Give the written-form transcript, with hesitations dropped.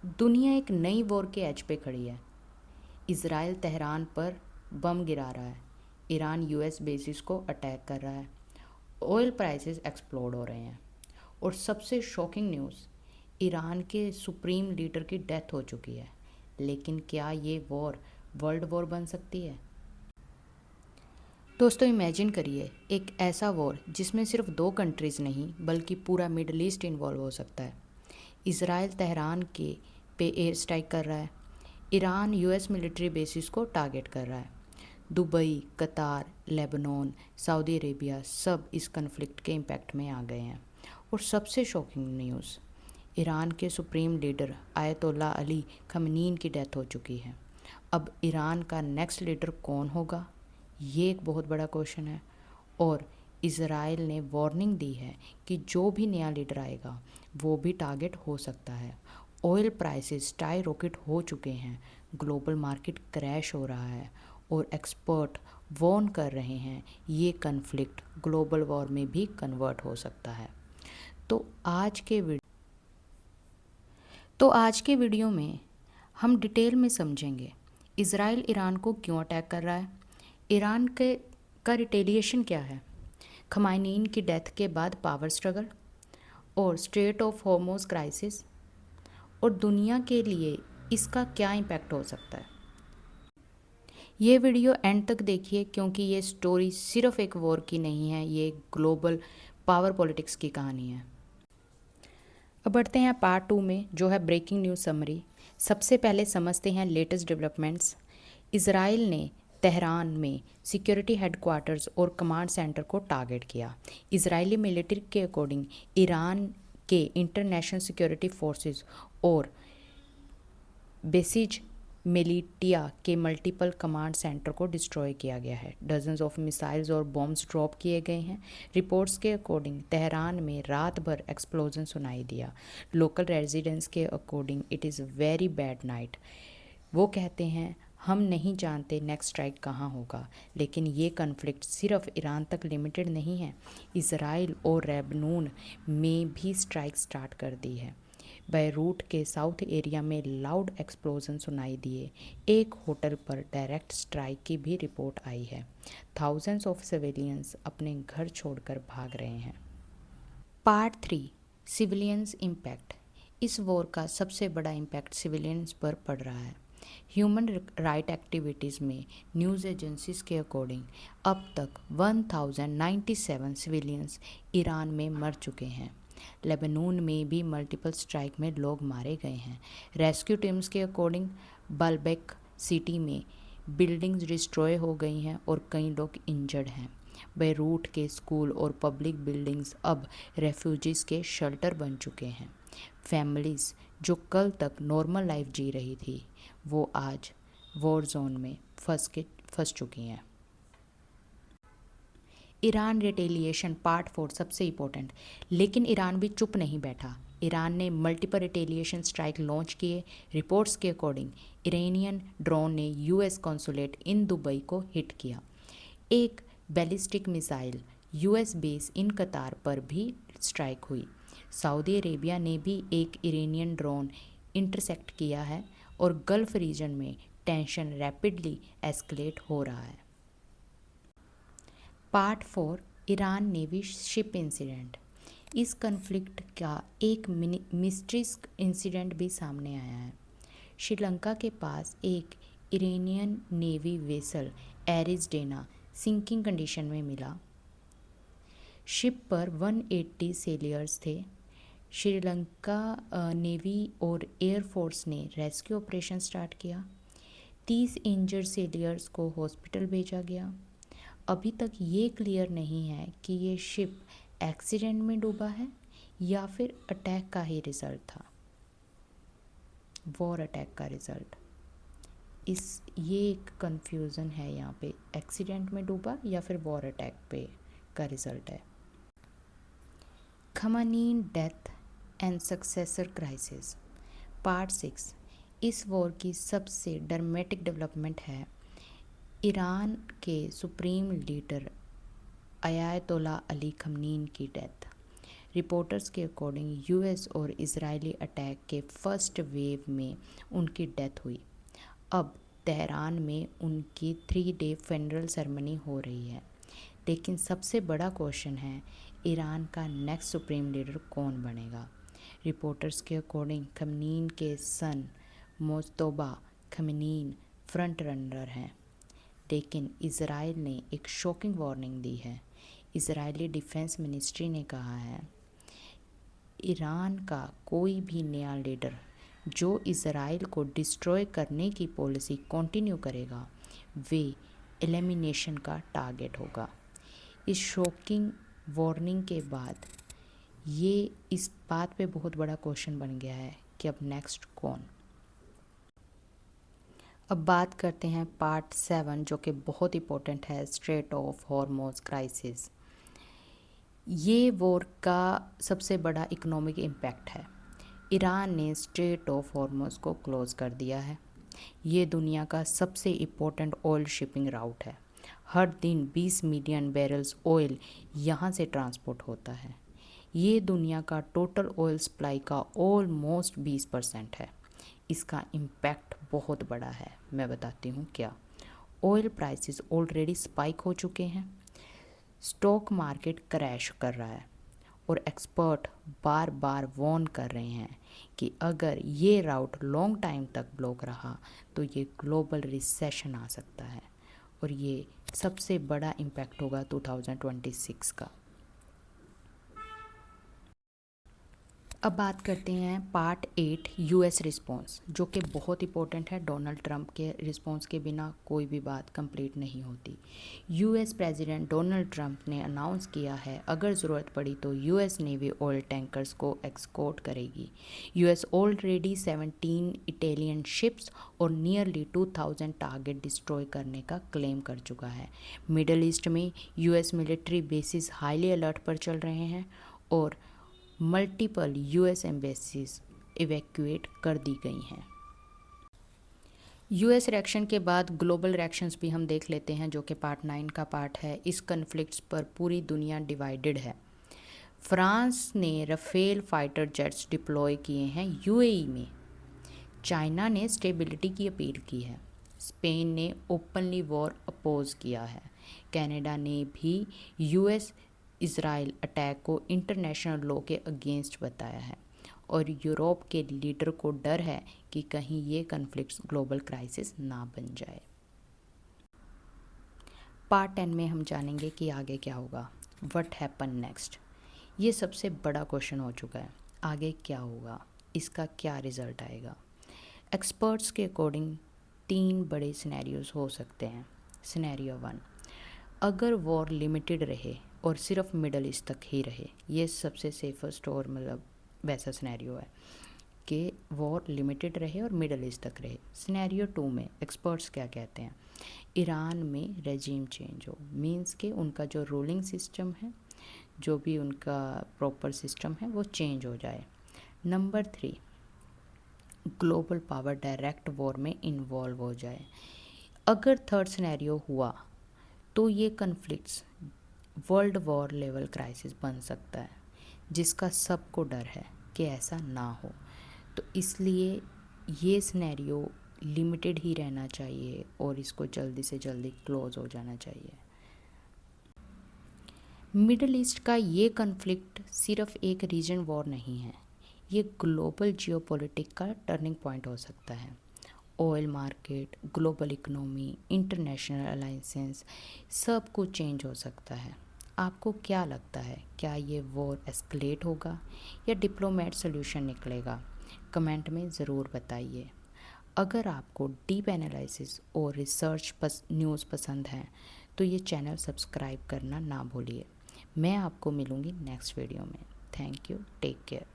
दुनिया एक नई वॉर के एज पे खड़ी है। इज़राइल तेहरान पर बम गिरा रहा है। ईरान यूएस बेसिस को अटैक कर रहा है। ऑयल प्राइसेस एक्सप्लोड हो रहे हैं। और सबसे शॉकिंग न्यूज़, ईरान के सुप्रीम लीडर की डेथ हो चुकी है। लेकिन क्या ये वॉर वर्ल्ड वॉर बन सकती है? दोस्तों, इमेजिन करिए एक ऐसा वॉर जिसमें सिर्फ दो कंट्रीज़ नहीं बल्कि पूरा मिडल ईस्ट इन्वॉल्व हो सकता है। इज़राइल तेहरान के पे एयर स्ट्राइक कर रहा है। ईरान यूएस मिलिट्री बेसिस को टारगेट कर रहा है। दुबई, कतार, लेबनान, सऊदी अरेबिया सब इस कन्फ्लिक्ट के इम्पैक्ट में आ गए हैं। और सबसे शॉकिंग न्यूज़, ईरान के supreme leader Ayatollah Ali Khamenei की डेथ हो चुकी है। अब ईरान का नेक्स्ट लीडर कौन होगा, ये एक बहुत बड़ा क्वेश्चन है। और इज़राइल ने वार्निंग दी है कि जो भी नया लीडर आएगा वो भी टारगेट हो सकता है। ऑयल प्राइसेस स्काई रॉकेट हो चुके हैं, ग्लोबल मार्केट क्रैश हो रहा है और एक्सपर्ट वार्न कर रहे हैं ये कन्फ्लिक्ट ग्लोबल वॉर में भी कन्वर्ट हो सकता है। तो आज के वीडियो में हम डिटेल में समझेंगे इज़राइल ईरान को क्यों अटैक कर रहा है, ईरान के का रिटेलिएशन क्या है, खमैनी की डेथ के बाद पावर स्ट्रगल और स्ट्रेट ऑफ हॉर्मुज़ क्राइसिस, और दुनिया के लिए इसका क्या इम्पैक्ट हो सकता है। ये वीडियो एंड तक देखिए क्योंकि ये स्टोरी सिर्फ एक वॉर की नहीं है, ये ग्लोबल पावर पॉलिटिक्स की कहानी है। अब बढ़ते हैं पार्ट 2 में, जो है ब्रेकिंग न्यूज़ समरी। सबसे पहले समझते हैं लेटेस्ट डेवलपमेंट्स। इज़राइल ने तेहरान में सिक्योरिटी हेडक्वार्टर्स और कमांड सेंटर को टारगेट किया। इजरायली मिलिट्री के अकॉर्डिंग ईरान के इंटरनेशनल सिक्योरिटी फोर्सेस और बेसिज मिलिटिया के मल्टीपल कमांड सेंटर को डिस्ट्रॉय किया गया है। डजन्स ऑफ मिसाइल्स और बॉम्ब्स ड्रॉप किए गए हैं। रिपोर्ट्स के अकॉर्डिंग तेहरान में रात भर एक्सप्लोजन सुनाई दिया। लोकल रेजिडेंट्स के according it is very bad night. वो कहते हैं हम नहीं जानते नेक्स्ट स्ट्राइक कहाँ होगा। लेकिन ये कन्फ्लिक्ट सिर्फ ईरान तक लिमिटेड नहीं है, इज़राइल और लेबनान में भी स्ट्राइक स्टार्ट कर दी है। बैरूट के साउथ एरिया में लाउड एक्सप्लोजन सुनाई दिए। एक होटल पर डायरेक्ट स्ट्राइक की भी रिपोर्ट आई है। थाउजेंड्स ऑफ सिविलियंस अपने घर छोड़कर भाग रहे हैं। Part 3, civilians impact. इस वॉर का सबसे बड़ा इम्पैक्ट सिविलियंस पर पड़ रहा है। ह्यूमन राइट एक्टिविटीज़ में न्यूज़ एजेंसीज के अकॉर्डिंग अब तक 1097 सिविलियंस ईरान में मर चुके हैं। लेबनान में भी मल्टीपल स्ट्राइक में लोग मारे गए हैं। रेस्क्यू टीम्स के अकॉर्डिंग बाल्बेक सिटी में बिल्डिंग्स डिस्ट्रॉय हो गई हैं और कई लोग इंजर्ड हैं। बैरूट के स्कूल और पब्लिक बिल्डिंग्स अब रेफ्यूजीज़ के शेल्टर बन चुके हैं। फैमिलीज़ जो कल तक नॉर्मल लाइफ जी रही थी वो आज वॉर जोन में फंस चुकी हैं। ईरान रिटेलिएशन पार्ट 4 सबसे इम्पोर्टेंट। लेकिन ईरान भी चुप नहीं बैठा। ईरान ने मल्टीपल रिटेलिएशन स्ट्राइक लॉन्च किए। रिपोर्ट्स के अकॉर्डिंग इरानियन ड्रोन ने यूएस कॉन्सुलेट इन दुबई को हिट किया। एक ballistic missile US base in कतार पर भी स्ट्राइक हुई। सऊदी अरेबिया ने भी एक इरानियन ड्रोन इंटरसेप्ट किया है और गल्फ रीजन में टेंशन रैपिडली एस्केलेट हो रहा है। Part 4, Iran navy ship incident. इस कन्फ्लिक्ट का एक मिस्ट्रीज इंसिडेंट भी सामने आया है। श्रीलंका के पास एक Iranian navy vessel IRIS Dena sinking condition में मिला। शिप पर 180 सेलियर्स थे। श्रीलंका नेवी और एयरफोर्स ने रेस्क्यू ऑपरेशन स्टार्ट किया। 30 इंजर्ड सेलियर्स को हॉस्पिटल भेजा गया। अभी तक ये क्लियर नहीं है कि ये शिप एक्सीडेंट में डूबा है या फिर अटैक का ही रिजल्ट था, वॉर अटैक का रिजल्ट। ये एक कंफ्यूजन है यहाँ पे, एक्सीडेंट में डूबा या फिर वॉर अटैक पे का रिजल्ट है। Khamenei death and successor crisis part 6। इस वॉर की सबसे ड्रामेटिक डेवलपमेंट है ईरान के supreme leader Ayatollah Ali Khamenei की डेथ। रिपोर्टर्स के अकॉर्डिंग यूएस और इजरायली अटैक के फर्स्ट वेव में उनकी डेथ हुई। अब तेहरान में उनकी 3 डे फ्यूनरल सेरेमनी हो रही है। लेकिन सबसे बड़ा क्वेश्चन है, ईरान का नेक्स्ट सुप्रीम लीडर कौन बनेगा। रिपोर्टर्स के अकॉर्डिंग खमीनी के सन मुज्तबा खमीनी फ्रंट रनर हैं, लेकिन इजराइल ने एक शॉकिंग वार्निंग दी है। इजरायली डिफेंस मिनिस्ट्री ने कहा है, ईरान का कोई भी नया लीडर जो इजराइल को डिस्ट्रॉय करने की पॉलिसी कंटिन्यू करेगा, वे एलिमिनेशन का टारगेट होगा। इस शॉकिंग वार्निंग के बाद ये इस बात पे बहुत बड़ा क्वेश्चन बन गया है कि अब नेक्स्ट कौन। अब बात करते हैं पार्ट 7, जो कि बहुत इंपॉर्टेंट है, स्ट्रेट ऑफ हॉर्मुज़ क्राइसिस। ये वॉर का सबसे बड़ा इकोनॉमिक इम्पैक्ट है। ईरान ने स्ट्रेट ऑफ हॉर्मुज़ को क्लोज़ कर दिया है। ये दुनिया का सबसे इम्पोर्टेंट ऑयल शिपिंग राउट है। हर दिन 20 मिलियन बैरल्स ऑयल यहाँ से ट्रांसपोर्ट होता है। ये दुनिया का टोटल ऑयल सप्लाई का ऑलमोस्ट 20% है। इसका इम्पैक्ट बहुत बड़ा है, मैं बताती हूँ क्या। ऑयल प्राइसेस ऑलरेडी स्पाइक हो चुके हैं, स्टॉक मार्केट क्रैश कर रहा है और एक्सपर्ट बार बार वार्न कर रहे हैं कि अगर ये राउट लॉन्ग टाइम तक ब्लॉक रहा तो ये ग्लोबल रिसेशन आ सकता है और ये सबसे बड़ा इम्पैक्ट होगा 2026 का। अब बात करते हैं पार्ट 8, यूएस रिस्पॉन्स, जो कि बहुत इंपॉर्टेंट है। डोनाल्ड ट्रंप के रिस्पॉन्स के बिना कोई भी बात कंप्लीट नहीं होती। यूएस प्रेसिडेंट डोनाल्ड ट्रंप ने अनाउंस किया है, अगर ज़रूरत पड़ी तो यूएस नेवी ऑयल टैंकर्स को एक्सपोर्ट करेगी। यूएस ऑलरेडी 17 इटालियन शिप्स और नियरली 2000 टारगेट डिस्ट्रॉय करने का क्लेम कर चुका है। मिडल ईस्ट में US military bases highly alert पर चल रहे हैं और मल्टीपल यूएस एम्बेसीज इवैक्यूएट कर दी गई हैं। यूएस रिएक्शन के बाद ग्लोबल रिएक्शंस भी हम देख लेते हैं, जो कि पार्ट 9 का पार्ट है। इस कन्फ्लिक्ट्स पर पूरी दुनिया डिवाइडेड है। फ्रांस ने राफेल फाइटर जेट्स डिप्लॉय किए हैं यूएई में। चाइना ने स्टेबिलिटी की अपील की है। स्पेन ने ओपनली वॉर अपोज किया है। कनाडा ने भी यूएस इजराइल अटैक को इंटरनेशनल लॉ के अगेंस्ट बताया है और यूरोप के लीडर को डर है कि कहीं ये कन्फ्लिक्ट्स ग्लोबल क्राइसिस ना बन जाए। पार्ट 10 में हम जानेंगे कि आगे क्या होगा, व्हाट हैपन नेक्स्ट। ये सबसे बड़ा क्वेश्चन हो चुका है, आगे क्या होगा, इसका क्या रिजल्ट आएगा। एक्सपर्ट्स के अकॉर्डिंग 3 बड़े सिनेरियोज हो सकते हैं। सिनेरियो 1, अगर वॉर लिमिटेड रहे और सिर्फ मिडल ईस्ट तक ही रहे, ये सबसे सेफेस्ट और मतलब वैसा सिनेरियो है कि वॉर लिमिटेड रहे और मिडल ईस्ट तक रहे। सिनेरियो 2 में एक्सपर्ट्स क्या कहते हैं, ईरान में रेजीम चेंज हो, मींस कि उनका जो रूलिंग सिस्टम है, जो भी उनका प्रॉपर सिस्टम है, वो चेंज हो जाए। Number 3, global power direct war में इन्वॉल्व हो जाए। अगर थर्ड सिनेरियो हुआ तो ये conflicts world war level crisis बन सकता है, जिसका सबको डर है कि ऐसा ना हो। तो इसलिए ये सिनेरियो लिमिटेड ही रहना चाहिए और इसको जल्दी से जल्दी क्लोज हो जाना चाहिए। मिडल ईस्ट का ये कन्फ्लिक्ट सिर्फ एक रीजन वॉर नहीं है, ये ग्लोबल जियोपॉलिटिक का टर्निंग पॉइंट हो सकता है। Oil market, global economy, international alliances, सब कुछ चेंज हो सकता है। आपको क्या लगता है, क्या ये वॉर एस्केलेट होगा या डिप्लोमेट सोल्यूशन निकलेगा? कमेंट में ज़रूर बताइए। अगर आपको डीप एनालिसिस और रिसर्च न्यूज़ पसंद है तो ये चैनल सब्सक्राइब करना ना भूलिए। मैं आपको मिलूँगी नेक्स्ट वीडियो में। Thank you, take care.